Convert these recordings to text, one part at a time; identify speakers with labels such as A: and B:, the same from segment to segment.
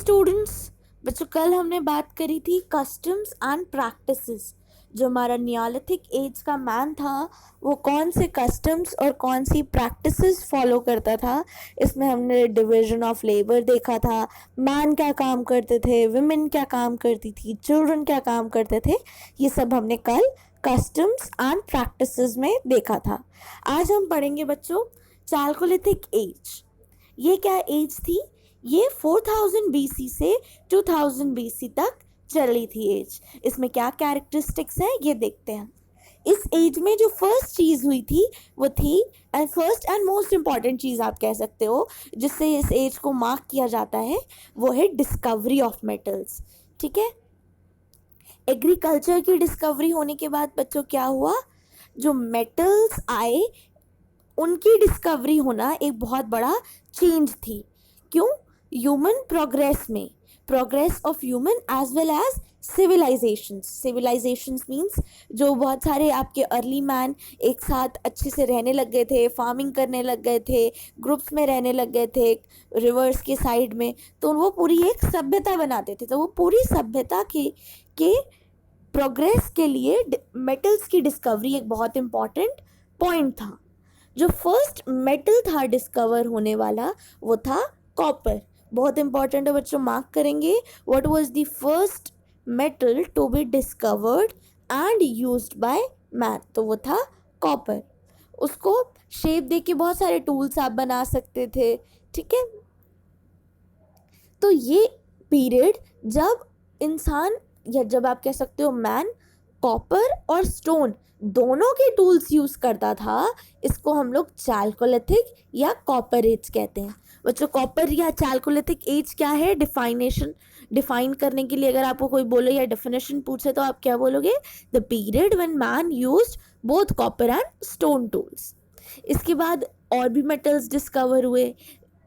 A: Students, बच्चों कल हमने बात करी थी कस्टम्स एंड प्रैक्टिसेस। जो हमारा नियोलिथिक एज का मैन था वो कौन से कस्टम्स और कौन सी प्रैक्टिसेस फॉलो करता था। इसमें हमने डिवीजन ऑफ लेबर देखा था, मैन क्या काम करते थे, विमेन क्या काम करती थी, चिल्ड्रन क्या काम करते थे। ये सब हमने कल कस्टम्स एंड प्रैक्टिसेस में देखा था। आज हम पढ़ेंगे बच्चों चालकोलिथिक एज। ये क्या एज थी? ये 4000 BC से 2000 BC तक चली थी एज। इसमें क्या कैरेक्टरिस्टिक्स है ये देखते हैं। इस एज में जो फर्स्ट चीज़ हुई थी वो थी, and first and most important चीज़ आप कह सकते हो जिससे इस एज को मार्क किया जाता है, वो है डिस्कवरी ऑफ मेटल्स। ठीक है, एग्रीकल्चर की डिस्कवरी होने के बाद बच्चों क्या हुआ, जो मेटल्स आए उनकी डिस्कवरी होना एक बहुत बड़ा चेंज थी। क्यों? ह्यूमन प्रोग्रेस में, progress of human as well as civilisations means जो बहुत सारे आपके अर्ली मैन एक साथ अच्छे से रहने लग गए थे, फार्मिंग करने लग गए थे, ग्रुप्स में रहने लग गए थे रिवर्स के साइड में, तो वो पूरी एक सभ्यता बनाते थे। तो वो पूरी सभ्यता के प्रोग्रेस के लिए मेटल्स की डिस्कवरी एक बहुत इम्पॉर्टेंट पॉइंट था। जो फर्स्ट मेटल था डिस्कवर होने वाला वो था कॉपर। बहुत इंपॉर्टेंट है बच्चों, मार्क करेंगे। What was the first metal to be discovered and used by man? तो वो था कॉपर। उसको शेप दे के बहुत सारे टूल्स आप बना सकते थे। ठीक है, तो ये पीरियड जब इंसान, या जब आप कह सकते हो मैन, कॉपर और स्टोन दोनों के टूल्स यूज करता था, इसको हम लोग चालकोलिथिक या कॉपर एज कहते हैं। बच्चों कॉपर या चालकोलिथिक एज क्या है? डिफाइन करने के लिए अगर आपको कोई बोले या डेफिनेशन पूछे तो आप क्या बोलोगे? The period when man used both copper and stone tools. इसके बाद और भी मेटल्स डिस्कवर हुए।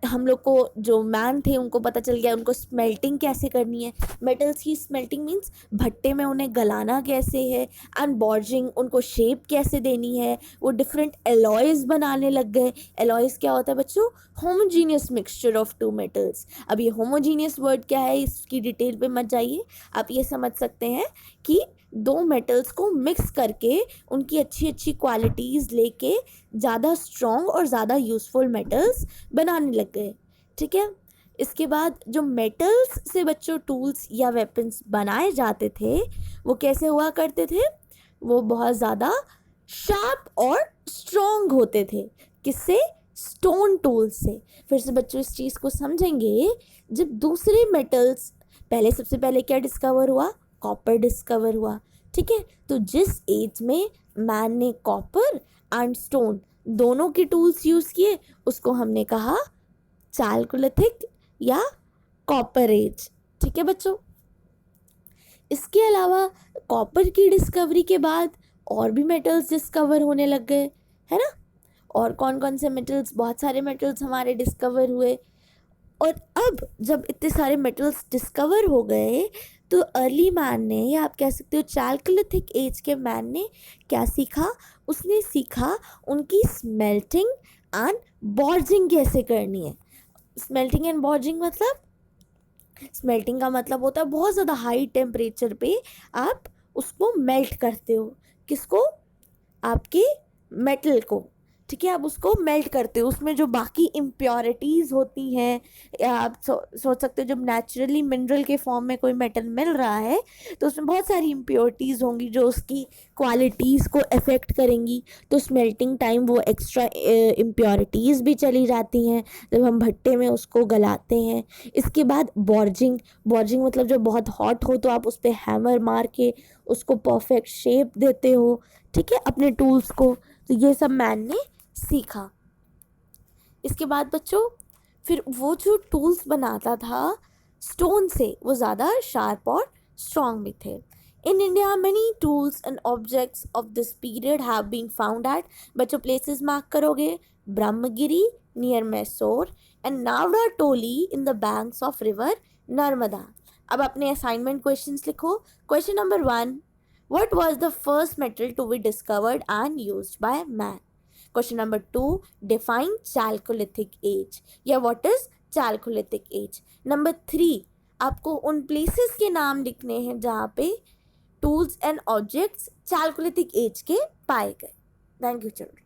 A: हम लोग को जो मैन थे उनको पता चल गया उनको स्मेल्टिंग कैसे करनी है। मेटल्स की स्मेल्टिंग मीन्स भट्टे में उन्हें गलाना कैसे है, एंड बॉर्जिंग, उनको शेप कैसे देनी है। वो डिफरेंट एलॉयज बनाने लग गए। एलॉयज क्या होता है बच्चों? Homogeneous mixture of two metals. अब ये होमोजीनियस वर्ड क्या है इसकी डिटेल पे मत जाइए, आप ये समझ सकते हैं कि दो मेटल्स को मिक्स करके उनकी अच्छी अच्छी क्वालिटीज़ लेके ज़्यादा स्ट्रॉन्ग और ज़्यादा यूज़फुल मेटल्स बनाने लग गए। ठीक है, इसके बाद जो मेटल्स से बच्चों टूल्स या वेपन्स बनाए जाते थे वो कैसे हुआ करते थे? वो बहुत ज़्यादा शार्प और स्ट्रॉन्ग होते थे। किससे? स्टोन टूल्स से। फिर से बच्चों इस चीज़ को समझेंगे, जब दूसरे मेटल्स, पहले सबसे पहले क्या डिस्कवर हुआ? कॉपर डिस्कवर हुआ। ठीक है, तो जिस एज में मैन ने कॉपर एंड स्टोन दोनों के टूल्स यूज़ किए उसको हमने कहा चालकोलिथिक या कॉपर एज। ठीक है बच्चों, इसके अलावा कॉपर की डिस्कवरी के बाद और भी मेटल्स डिस्कवर होने लग गए, है ना। और कौन कौन से मेटल्स? बहुत सारे मेटल्स हमारे डिस्कवर हुए। और अब जब इतने सारे मेटल्स डिस्कवर हो गए तो अर्ली मैन ने, या आप कह सकते हो चालकोलिथिक एज के मैन ने क्या सीखा? उसने सीखा उनकी स्मेल्टिंग एंड बॉर्जिंग कैसे करनी है। स्मेल्टिंग एंड बॉर्जिंग मतलब, स्मेल्टिंग का मतलब होता है बहुत ज़्यादा हाई टेम्परेचर पे आप उसको मेल्ट करते हो। किसको? आपके मेटल को। ठीक है, आप उसको मेल्ट करते हो, उसमें जो बाकी इम्प्योरिटीज़ होती हैं, या आप सोच सकते हो जब नेचुरली मिनरल के फॉर्म में कोई मेटल मिल रहा है तो उसमें बहुत सारी इम्प्योरिटीज़ होंगी जो उसकी क्वालिटीज़ को अफेक्ट करेंगी। तो स्मेल्टिंग टाइम वो एक्स्ट्रा इम्प्योरिटीज़ भी चली जाती हैं जब हम भट्टे में उसको गलाते हैं। इसके बाद बॉर्जिंग। बॉर्जिंग मतलब जब बहुत हॉट हो तो आप उस पर हैमर मार के उसको परफेक्ट शेप देते हो। ठीक है, अपने टूल्स को। तो ये सब मैन ने सीखा। इसके बाद बच्चों फिर वो जो टूल्स बनाता था स्टोन से वो ज़्यादा शार्प और स्ट्रॉन्ग भी थे। In India many tools and objects of this period have been found at, बच्चों प्लेसेस मार्क करोगे, Brahmagiri near Mysore and Navada Toli in the banks of river Narmada. अब अपने असाइनमेंट क्वेश्चंस लिखो। Question number 1, what was the first metal to be discovered and used by man? Question number 2, define Chalcolithic age. Yeah, what is Chalcolithic age? Number 3, आपको उन places के नाम लिखने हैं जहाँ पे tools and objects Chalcolithic as के पाए गए। Thank you children.